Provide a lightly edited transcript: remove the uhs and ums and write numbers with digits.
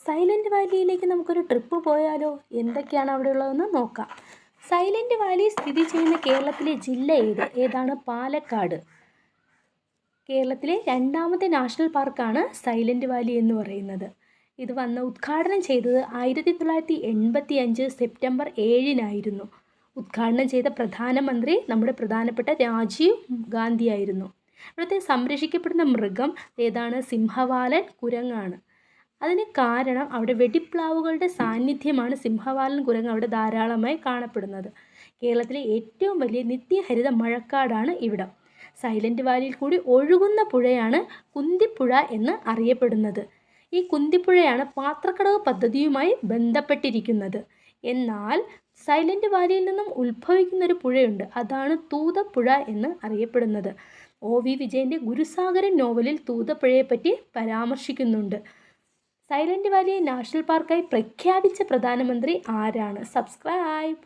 Silent വാലിയിലേക്ക് നമുക്കൊരു trip പോയാലോ? എന്തൊക്കെയാണ് അവിടെ ഉള്ളതെന്ന് നോക്കാം. സൈലൻറ്റ് വാലി സ്ഥിതി ചെയ്യുന്ന കേരളത്തിലെ ജില്ല ഏതാണ്? പാലക്കാട്. കേരളത്തിലെ രണ്ടാമത്തെ നാഷണൽ പാർക്കാണ് സൈലൻറ്റ് വാലി എന്ന് പറയുന്നത്. ഇത് ഉദ്ഘാടനം ചെയ്തത് 1985 സെപ്റ്റംബർ 7-നായിരുന്നു. ഉദ്ഘാടനം ചെയ്ത പ്രധാനമന്ത്രി നമ്മുടെ പ്രധാനപ്പെട്ട രാജീവ് ഗാന്ധിയായിരുന്നു. ഇവിടുത്തെ സംരക്ഷിക്കപ്പെടുന്ന മൃഗം ഏതാണ്? സിംഹവാലൻ കുരങ്ങാണ്. അതിന് കാരണം അവിടെ വെടിപ്ലാവുകളുടെ സാന്നിധ്യമാണ്. സിംഹവാലൻ കുരങ്ങ് അവിടെ ധാരാളമായി കാണപ്പെടുന്നത്. കേരളത്തിലെ ഏറ്റവും വലിയ നിത്യഹരിത മഴക്കാടാണ് ഇവിടം. സൈലൻറ്റ് വാലിയിൽ കൂടി ഒഴുകുന്ന പുഴയാണ് കുന്തിപ്പുഴ എന്ന് അറിയപ്പെടുന്നത്. ഈ കുന്തിപ്പുഴയാണ് പാത്രക്കടവ് പദ്ധതിയുമായി ബന്ധപ്പെട്ടിരിക്കുന്നത്. എന്നാൽ സൈലൻറ്റ് വാലിയിൽ നിന്നും ഉത്ഭവിക്കുന്നൊരു പുഴയുണ്ട്, അതാണ് തൂതപ്പുഴ എന്ന് അറിയപ്പെടുന്നത്. OV വിജയൻ്റെ ഗുരുസാഗരൻ നോവലിൽ തൂതപ്പുഴയെപ്പറ്റി പരാമർശിക്കുന്നുണ്ട്. സൈലൻറ്റ് വാലിയെ നാഷണൽ പാർക്കായി പ്രഖ്യാപിച്ച പ്രധാനമന്ത്രി ആരാണ്? സബ്സ്ക്രൈബ്.